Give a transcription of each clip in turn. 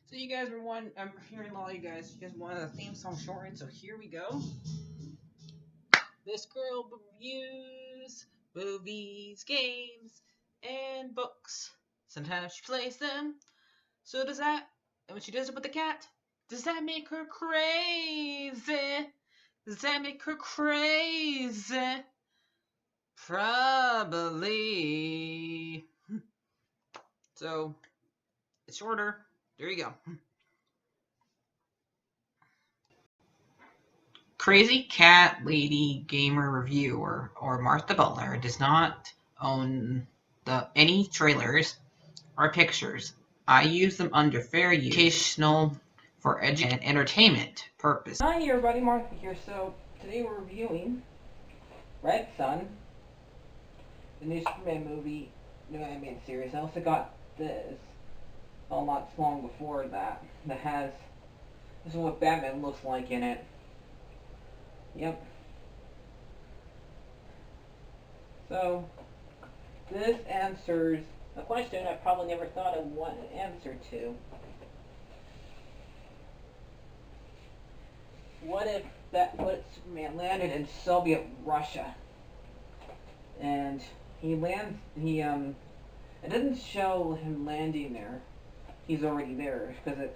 So you guys were I'm hearing a lot of you guys wanted a theme song shortened, so here we go. This girl reviews movies, games, and books. Sometimes she plays them. So does that, and when she does it with the cat, does that make her crazy? Does that make her crazy? Probably. So, it's shorter. There you go. Crazy Cat Lady Gamer Reviewer or Martha Butler does not own any trailers or pictures. I use them under fair use, educational, for education and entertainment purpose. Hi everybody, Martha here. So today we're reviewing Red Sun, the new Superman movie, new animated series. I also got this not long before that has this is what Batman looks like in it. Yep. So this answers a question I probably never thought I would want an answer to. What if Superman landed in Soviet Russia? And he lands it doesn't show him landing there. He's already there because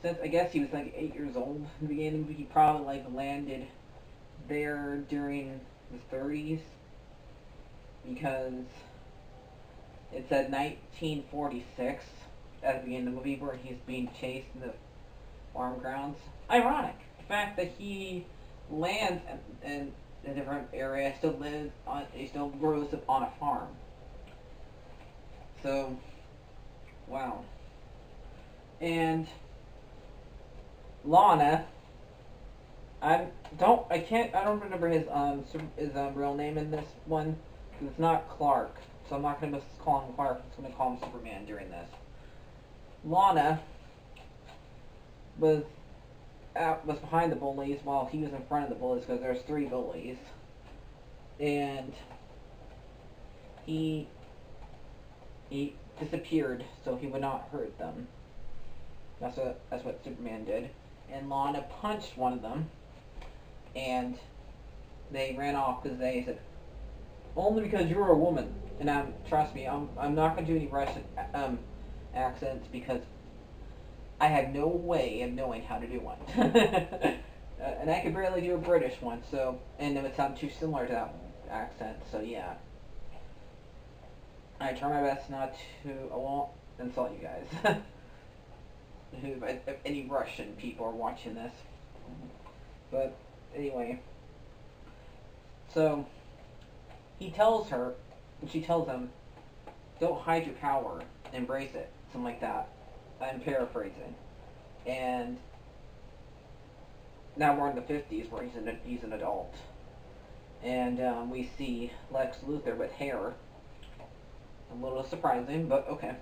since I guess he was like 8 years old in the beginning, he probably like landed there during the 30s because it said 1946 at the beginning of the movie where he's being chased in the farm grounds. Ironic, the fact that he lands in a different area, he still grows up on a farm. So, wow. And Lana, I don't remember his real name in this one. It's not Clark, so I'm not gonna call him Clark. I'm just gonna call him Superman during this. Lana was behind the bullies while he was in front of the bullies because there's 3 bullies, and he disappeared so he would not hurt them. That's what Superman did, and Lana punched one of them, and they ran off because they said, only because you're a woman. And trust me, I'm not gonna do any Russian accents because I had no way of knowing how to do one. And I could barely do a British one, so, and it would sound too similar to that accent, so yeah. I try my best not to, I won't insult you guys. If any Russian people are watching this. But, anyway. So, she tells him, don't hide your power, embrace it, something like that. I'm paraphrasing. And now we're in the 50s where he's an adult. And we see Lex Luthor with hair. A little surprising, but okay.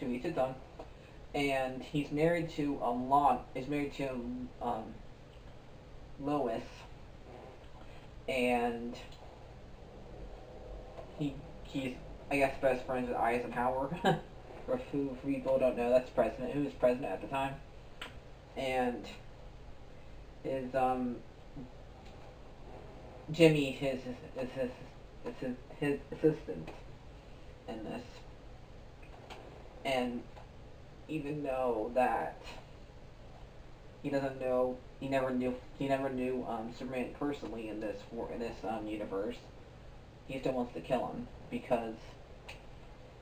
To each his own. And he's married to Lois. And he's, I guess, best friends with Eisenhower. Or who people don't know, that's president. Who was president at the time? And his Jimmy, his assistant in this. And even though that he never knew Superman personally in this universe, he still wants to kill him because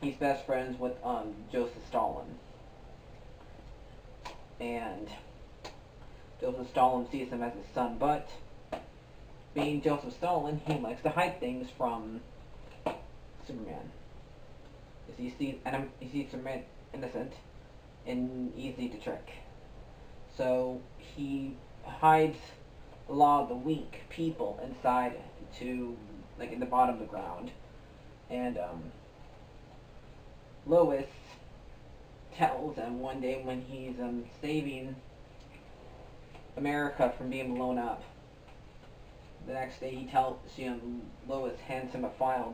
he's best friends with Joseph Stalin. And Joseph Stalin sees him as his son, but being Joseph Stalin, he likes to hide things from Superman. He sees Superman innocent and easy to trick. So he hides a lot of the weak people inside in the bottom of the ground. And Lois tells him one day when he's saving America from being blown up. The next day Lois hands him a file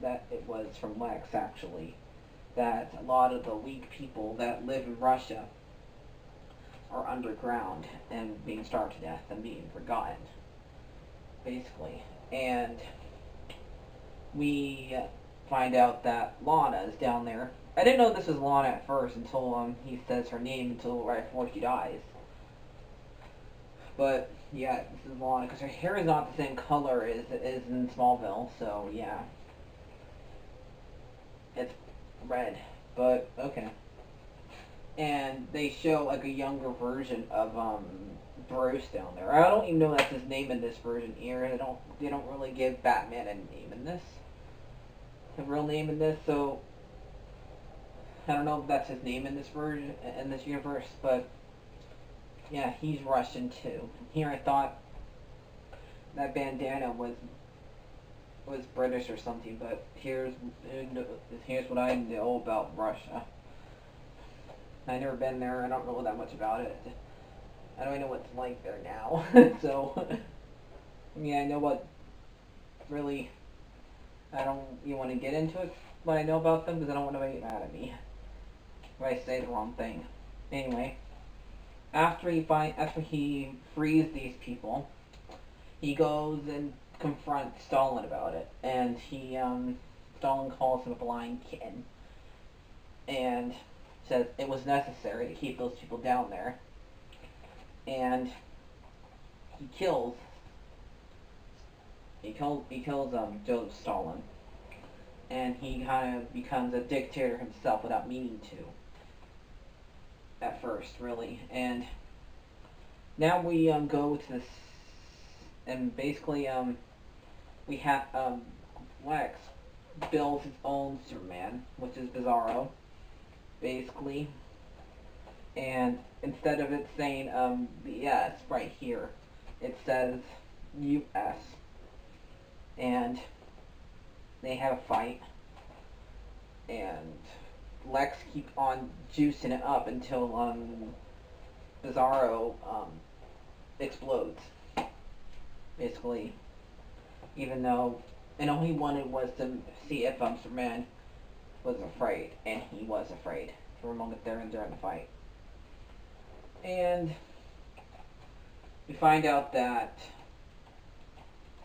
that it was from Lex actually, that a lot of the weak people that live in Russia are underground and being starved to death and being forgotten, basically. And we find out that Lana is down there. I didn't know this was Lana at first until he says her name until right before she dies. But yeah, this is Lana because her hair is not the same color as it is in Smallville. So yeah, it's red. But okay. And they show like a younger version of Bruce down there. I don't even know that's his name in this version here. They don't really give Batman a name in this, a real name in this. So I don't know if that's his name in this version in this universe, but yeah, he's Russian too. Here I thought that bandana was British or something, but here's what I know about Russia. I've never been there. I don't know that much about it. I don't even know what it's like there now. So yeah, I know what really. I don't even want to get into it, what I know about them because I don't want nobody mad at me if I say the wrong thing. Anyway, after he frees these people, he goes and confronts Stalin about it, and Stalin calls him a blind kid, and says it was necessary to keep those people down there, and he kills Joseph Stalin, and he kind of becomes a dictator himself without meaning to at first, really. And now we go to this, and basically we have Lex builds his own Superman, which is Bizarro, basically. And instead of it saying the S right here, it says US. And they have a fight, and Lex keeps on juicing it up until Bizarro explodes, basically. Even though, and all he wanted was to see if Superman was afraid, and he was afraid for a moment there and during the fight. And we find out that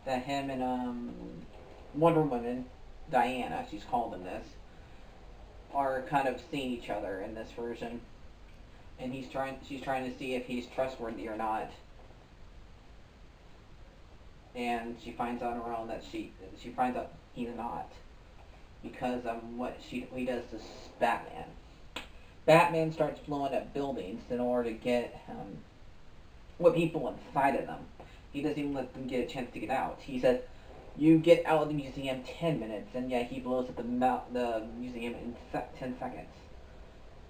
him and Wonder Woman, Diana, she's called in this, are kind of seeing each other in this version, and she's trying to see if he's trustworthy or not. And she finds out on her own that she finds out he's not, because what he does to Batman. Batman starts blowing up buildings in order to get what people inside of them. He doesn't even let them get a chance to get out. He says, "You get out of the museum 10 minutes," and yeah, he blows up the museum in 10 seconds.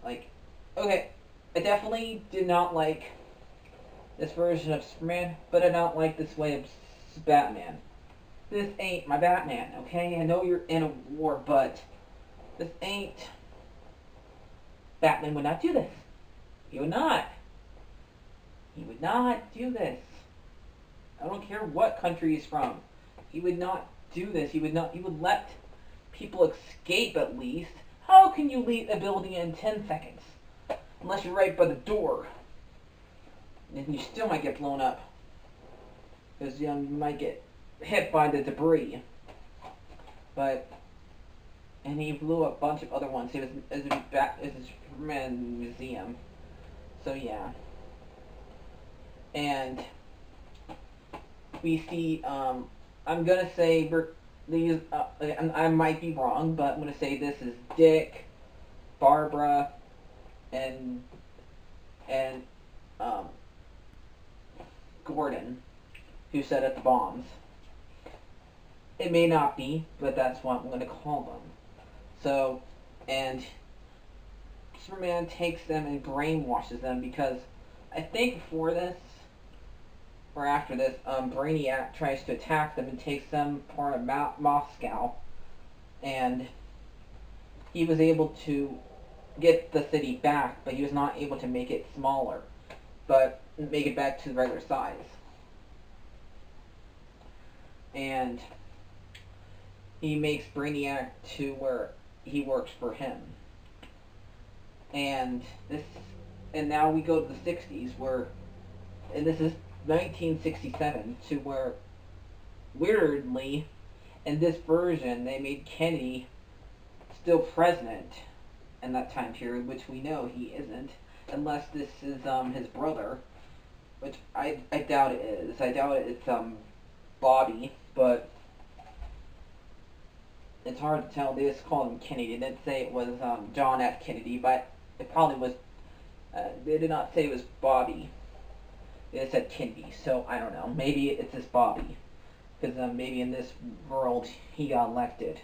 Like, okay, I definitely did not like this version of Superman, but I don't like this way of Batman. This ain't my Batman, okay? I know you're in a war, but this ain't. Batman would not do this. He would not. He would not do this. I don't care what country he's from. He would not do this. He would not. He would let people escape at least. How can you leave a building in 10 seconds? Unless you're right by the door. And you still might get blown up. Because you might get hit by the debris. But, and he blew up a bunch of other ones. It was a Superman museum. So yeah. And we see, I'm gonna say these, I might be wrong, but I'm gonna say this is Dick, Barbara, and Gordon, who set up the bombs. It may not be, but that's what I'm gonna call them. So, and Superman takes them and brainwashes them because I think before this, or after this, Brainiac tries to attack them and takes them part of Moscow, and he was able to get the city back, but he was not able to make it smaller, but make it back to the regular size. And he makes Brainiac to where he works for him. And this, and now we go to the 60s where, and this is 1967, to where weirdly, in this version, they made Kennedy still president in that time period, which we know he isn't, unless this is his brother, which I doubt it is. I doubt it's Bobby, but it's hard to tell. They just called him Kennedy. They didn't say it was John F. Kennedy, but it probably was. They did not say it was Bobby. They just said Kennedy. So I don't know. Maybe it's just Bobby, because maybe in this world he got elected,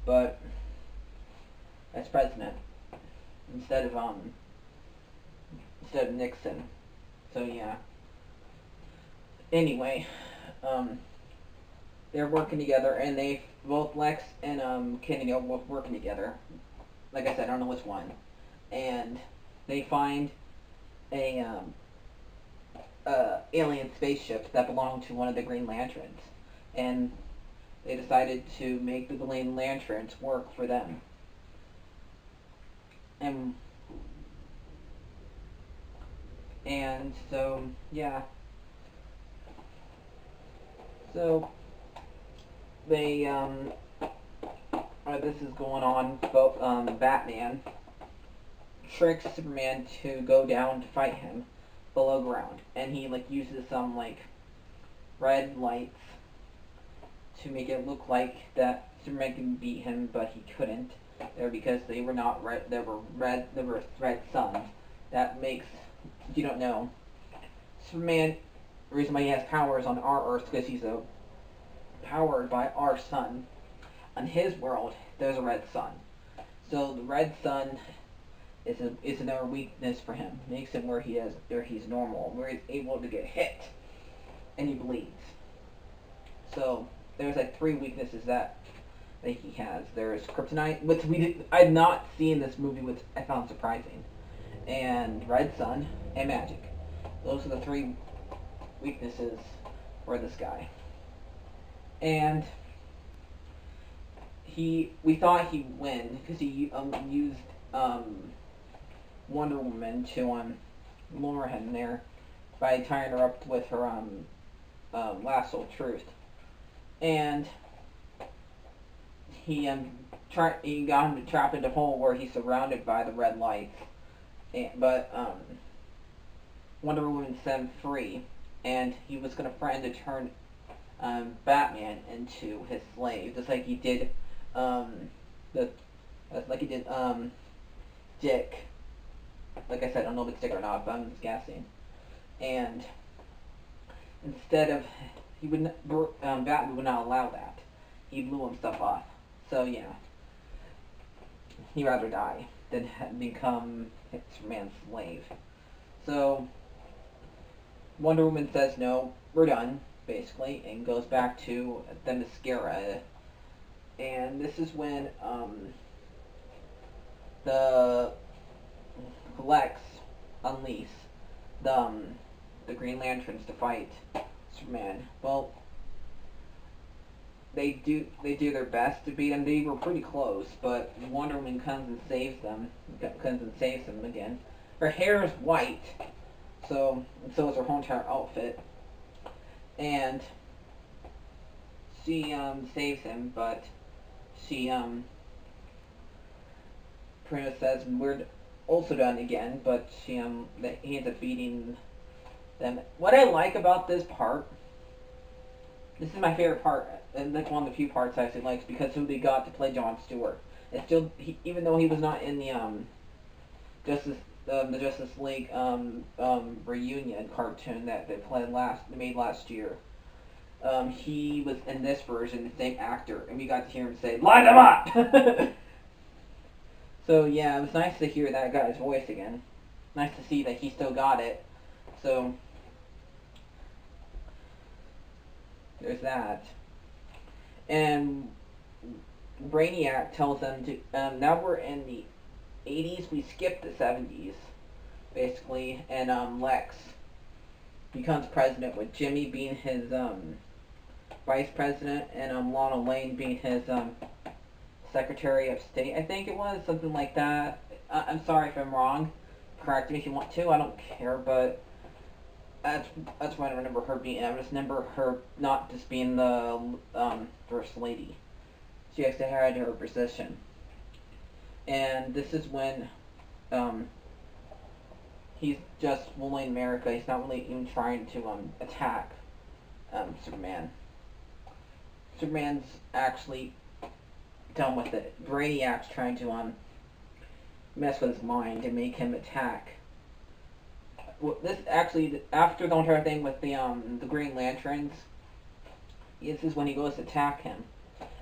but as president instead of Nixon. So yeah. Anyway, they're working together, and they both Lex and Kennedy are both working together. Like I said, I don't know which one, and they find a alien spaceship that belonged to one of the Green Lanterns, and they decided to make the Green Lanterns work for them. And so yeah, so they this is going on. Both Batman tricks Superman to go down to fight him below ground, and he like uses some like red lights to make it look like that Superman can beat him, but he couldn't. There because they were not red. They were red. They were red suns. That makes, if you don't know, Superman. The reason why he has powers on our Earth because he's powered by our sun. On his world, there's a red sun. So the red sun is another weakness for him. Makes him where he's normal, where he's able to get hit, and he bleeds. So there's like 3 weaknesses that he has. There's kryptonite, which I had not seen this movie, which I found surprising, and red sun and magic. Those are the 3 weaknesses for this guy. And we thought he'd win because he used Wonder Woman to lure him there by tying her up with her lasso of truth, and he got him trapped in a hole where he's surrounded by the red lights, but Wonder Woman set him free, and he was gonna threaten to turn Batman into his slave, just like he did Dick. Like I said, I don't know if it's Dick or not, but I'm just guessing. And instead of Batman would not allow that. He blew himself off. So yeah, he'd rather die than become Superman's slave. So Wonder Woman says no, we're done, basically, and goes back to the mascara. And this is when the Lex unleash the Green Lanterns to fight Superman. Well, they do their best to beat him. They were pretty close, but Wonder Woman comes and saves them. Again. Her hair is white, and so is her whole entire outfit. And she saves him, but she pretty much says we're also done again. But he ends up beating them. What I like about this part, this is my favorite part, and that's one of the few parts I actually like, because who they got to play Jon Stewart. It's still, even though he was not in the the Justice League reunion cartoon that they made last year. He was in this version, the same actor, and we got to hear him say, "Line them up!" So yeah, it was nice to hear that guy's voice again. Nice to see that he still got it. So there's that. And Brainiac tells them to, now we're in the 80s, we skipped the 70s, basically, and Lex becomes president, with Jimmy being his vice president, and Lana Lane being his Secretary of State, I think it was, something like that. I'm sorry if I'm wrong. Correct me if you want to. I don't care, but that's that's what I remember her being. I just remember her not just being the first lady. She actually had her position, and this is when um, he's just ruling America. He's not really even trying to attack Superman. Superman's actually done with it. Brainiac's trying to mess with his mind and make him attack. Well, this actually after the entire thing with the Green Lanterns, this is when he goes to attack him,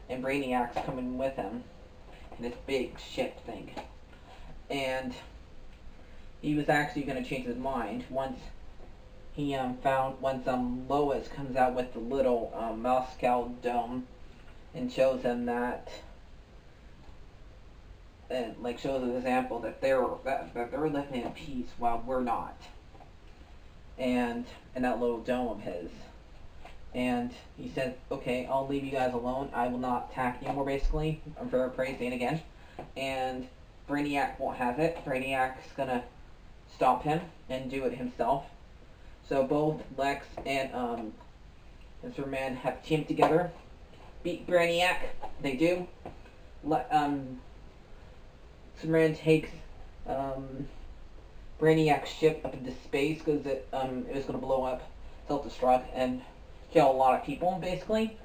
and Brainiac's coming with him in this big ship thing, and he was actually going to change his mind once he found once Lois comes out with the little Moscow dome and shows him that and like shows an example that they're living in peace while we're not, and in that little dome of his. And he said, "Okay, I'll leave you guys alone. I will not attack you more." Basically, I'm paraphrasing again. And Brainiac won't have it. Brainiac's gonna stop him and do it himself. So both Lex and Superman have teamed together, beat Brainiac. They do. Superman takes Brainiac's ship up into space because it was going to blow up, self-destruct, and kill a lot of people, basically.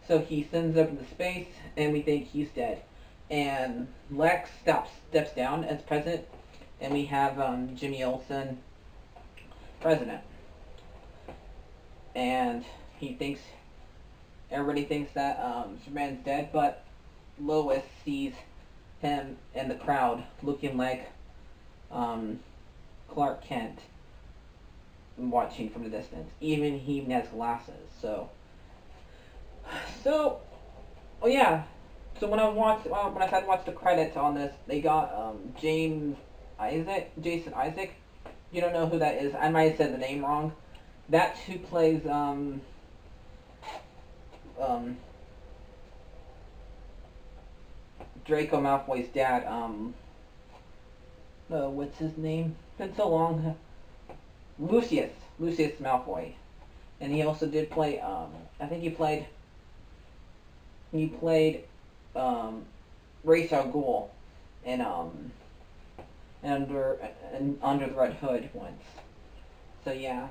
So he sends it up into space, and we think he's dead. And Lex steps down as president, and we have Jimmy Olsen president. And everybody thinks that Superman's dead, but Lois sees him in the crowd looking like Clark Kent watching from the distance. Even he has glasses. So, oh yeah. So when I tried to watch the credits on this, they got Jason Isaac. You don't know who that is. I might have said the name wrong. That's who plays Draco Malfoy's dad. What's his name? It's been so long. Lucius Malfoy, and he also did play. I think he played Ra's al Ghul in under the Red Hood once. So yeah.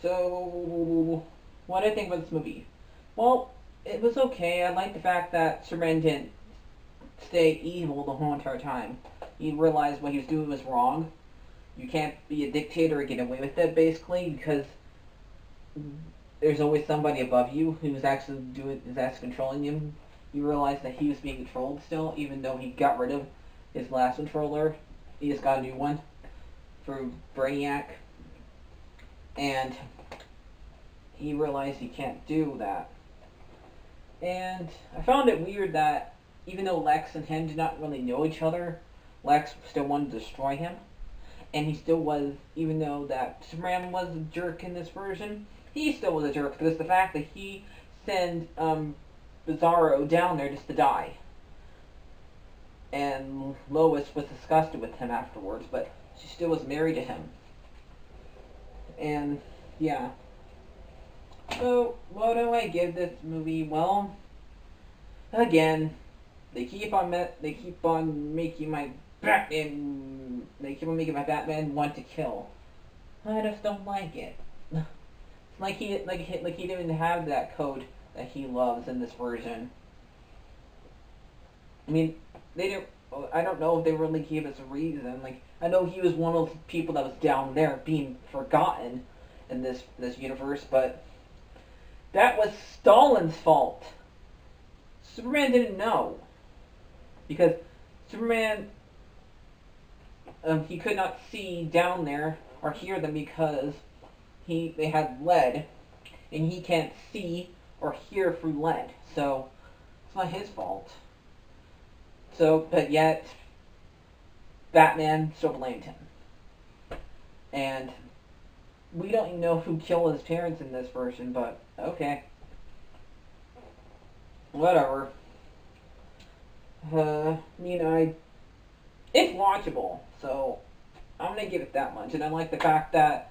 So what do I think about this movie? Well, it was okay. I like the fact that Superman didn't stay evil the whole entire time. He realized what he was doing was wrong. You can't be a dictator and get away with it, basically, because there's always somebody above you who's actually controlling him. You realize that he was being controlled still, even though he got rid of his last controller. He just got a new one for Brainiac, and he realized he can't do that. And I found it weird that even though Lex and him did not really know each other, Lex still wanted to destroy him. And he still was, even though that Superman was a jerk in this version, he still was a jerk because the fact that he sent Bizarro down there just to die. And Lois was disgusted with him afterwards, but she still was married to him. And yeah. So what do I give this movie? Well, again, they keep on making my Batman. They keep on making my Batman want to kill. I just don't like it. It's like he didn't even have that code that he loves in this version. I mean, they didn't. I don't know if they really gave us a reason. Like, I know he was one of the people that was down there being forgotten in this universe, but that was Stalin's fault. Superman didn't know because Superman he could not see down there or hear them because they had lead, and he can't see or hear through lead. So it's not his fault. So, but yet Batman still blamed him, and we don't even know who killed his parents in this version. But okay, whatever. It's watchable, so I'm gonna give it that much. And I like the fact that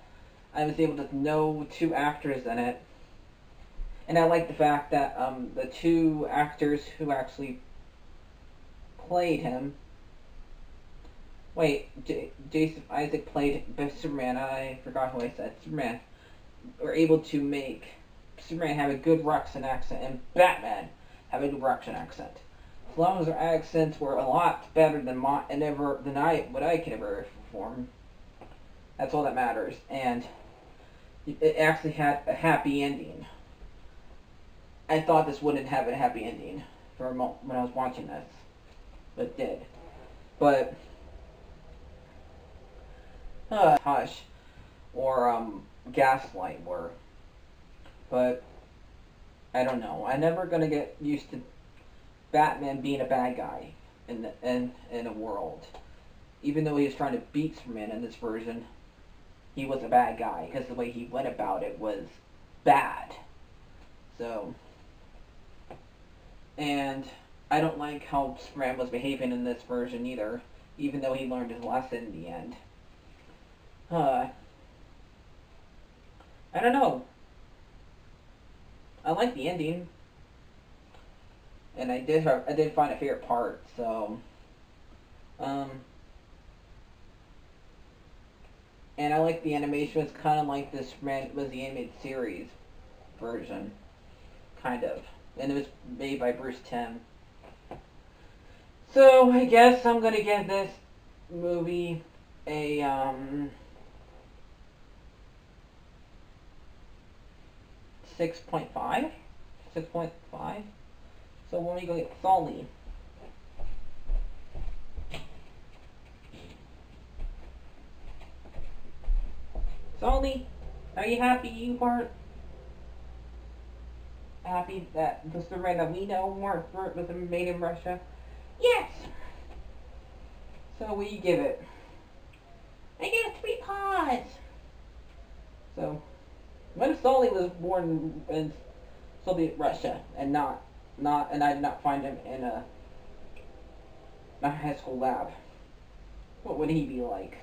I was able to know two actors in it, and I like the fact that the two actors who actually played him. Wait, Jason Isaac played Superman. I forgot who I said. Superman. Were able to make Superman have a good Russian accent and Batman have a good Russian accent. As long as their accents were a lot better than what I could ever perform, that's all that matters. And it actually had a happy ending. I thought this wouldn't have a happy ending for a moment when I was watching this, but it did. But Hush or Gaslight were, but I don't know. I'm never gonna get used to Batman being a bad guy in a world. Even though he was trying to beat Superman in this version, he was a bad guy because the way he went about it was bad. So, and I don't like how Superman was behaving in this version either, even though he learned his lesson in the end. I don't know. I like the ending, and I did find a favorite part. So, um, and I like the animation. It's kind of like this was the animated series version, kind of, and it was made by Bruce Timm. So I guess I'm gonna give this movie a 6.5. 6.5. So when we go get Sully. Sully, are you happy you weren't happy that the Superman that we know was made in Russia? Yes. So what do you give it? I give it 3 paws. So when Sully was born in Soviet Russia and and I did not find him in a high school lab, what would he be like?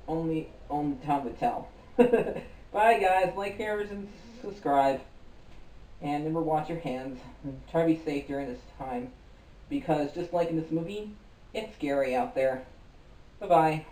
Only time would tell. Bye guys, like, share, and subscribe. And remember, watch your hands. And try to be safe during this time. Because just like in this movie, it's scary out there. Bye bye.